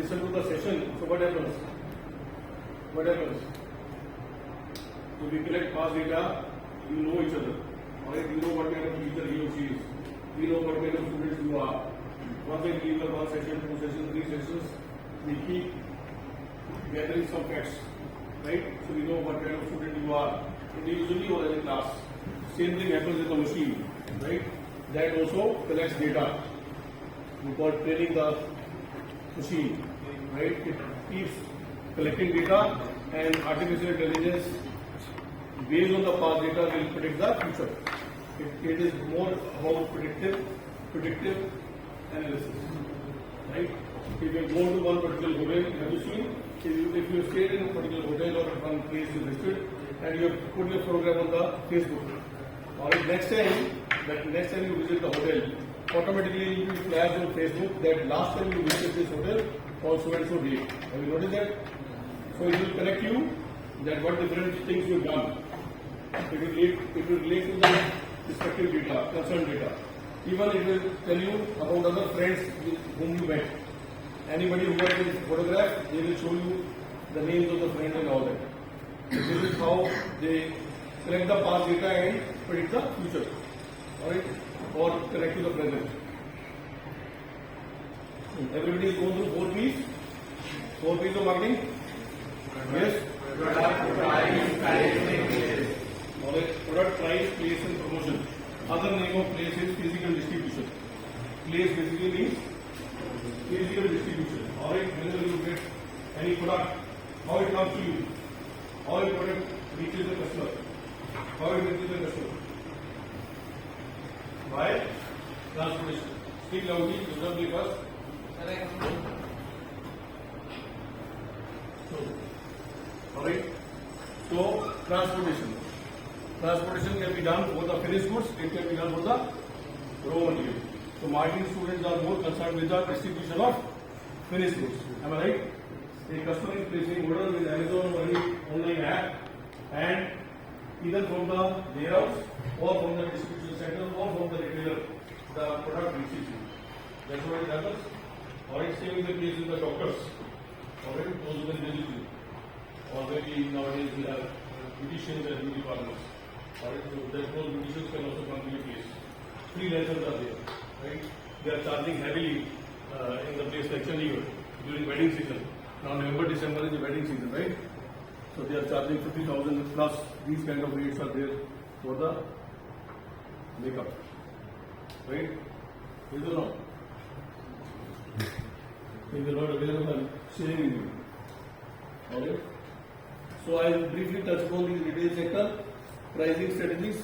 listen to the session. So what happens? What happens? So we collect past data. You know each other. Alright, you know what kind of teacher he or she is. We know what kind of students you are. Once they leave the one session, two sessions, three sessions, we keep gathering some facts, right? So we know what kind of student you are individually or as a class. Same thing happens with the machine, right? That also collects data. We call training the machine, right? It keeps collecting data, and artificial intelligence based on the past data will predict the future. It is more about predictive analysis, right? If you go to one particular hotel, have you seen? If you stayed in a particular hotel or one place you visited, and you have put your program on the Facebook, or next time you visit the hotel, automatically you will flash on Facebook that last time you visited this hotel on so and so date. Have you noticed that? So it will connect you that what different things you've done. It will relate to the respective data, concerned data. Even it will tell you about other friends whom you met. Anybody who has been photographed, they will show you the names of the friends and all that. So this is how they collect the past data and predict the future, alright, or connect to the present. Everybody is going through 4 P's. 4 P's of marketing. Yes. Product, price, place. Alright. Product, price, place, and promotion. Other name of place is physical distribution. Place basically means physical distribution. Alright. Whenever you get any product, how it comes to you, how your product reaches the customer, how it reaches the customer. By transportation. Speak loudly. You don't be first. Alright. So transportation. Transportation can be done for the finished goods. It can be done for the raw material. So marketing students are more concerned with the distribution of finished goods. Am I right? A customer is placing order with Amazon or any online app, and either from the warehouse or from the distribution center or from the retailer, the product reaches you. That's what it happens. Alright, same is the case with the doctors. Alright, those who can visit you. Or maybe nowadays we have beauticians and beauty parlors. Alright, so that those beauticians can also come to your place. Freelancers are there, right? They are charging heavily in the place like Chandigarh during wedding season. Now November, December is the wedding season, right? So they are charging 50,000 plus. These kind of rates are there for the makeup, right? Is or not? If you are not available, I am sharing with you. Alright. So I will briefly touch upon the retail sector, pricing strategies.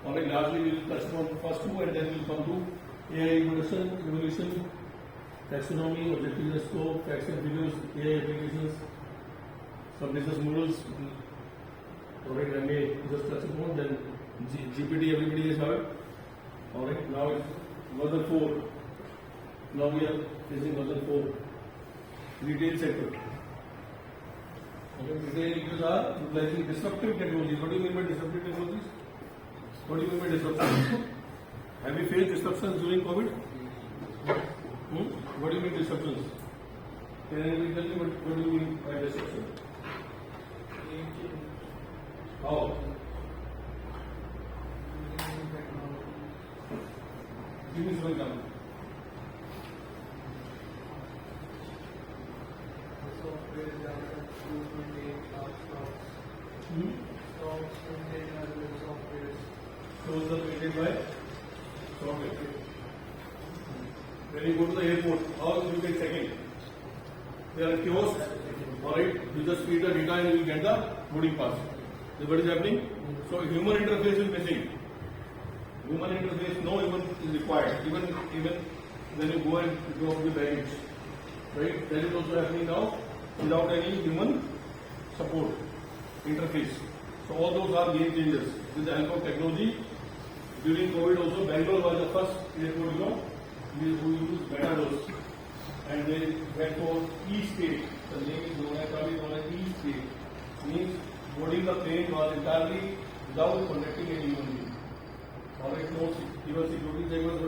Alright, largely we will touch upon first two, and then we will come to AI evolution, taxonomy, objective and scope, facts and figures, AI applications, some business models. Alright, I may just touch upon, then GPT everybody has heard. Alright, now it's version 4. Now we are facing version 4. Retail sector. Okay, retail users are utilizing disruptive technologies. What do you mean by disruptive technologies? What do you mean by disruption? Have you faced disruptions during COVID? What do you mean disruptions? Can anybody tell me what do you mean by disruption? How? Give me some example. Shows the created by software. When you go to the airport, how you get check-in? There are kiosks, alright, you just feed the data and you will get the boarding pass. Is what is happening? So human interface is missing. Human interface, no human is required. Even when you go and drop the baggage. Right? That is also happening now without any human support, interface. So all those are game changers. With the help of technology, during COVID also, Bangalore was the first airport, who used Metaverse. And they went for E-state. The name is known as E-state. Means boarding the plane was entirely without contacting any human being. Alright, no even security check was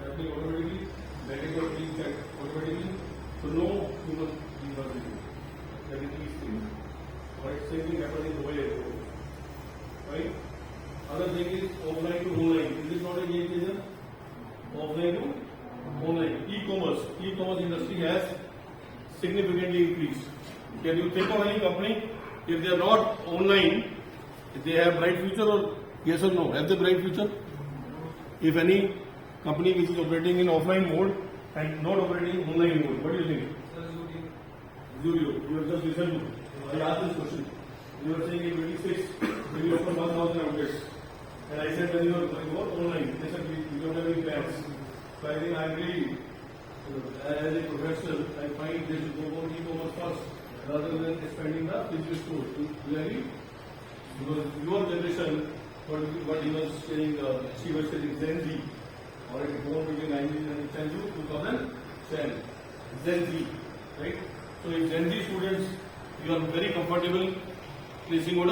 happening automatically, baggage was being checked automatically, So no human university. That is these things. Alright, same thing happens in Dubai Airport. Right? Other thing is offline to online. Is this not a game changer? Offline to online. E-commerce. E-commerce industry has significantly increased. Can you think of any company, if they are not online, if they have bright future, or yes or no? Have they bright future? If any company which is operating in offline mode and not operating in online mode, what do you think? Zudio. You have just listened to. I asked this question. You were saying in 26, when you open 1,000 outlets. And I said when you are going online, they said we don't have any plans. So I think I agree. As a professional, I find they should go on e-commerce first rather than expanding the physical stores. Do you agree? Because your generation, what he was saying, she was saying Gen Z, or it born between 1910 to 2010. Gen Z, right? So if Gen Z students, you are very comfortable placing order.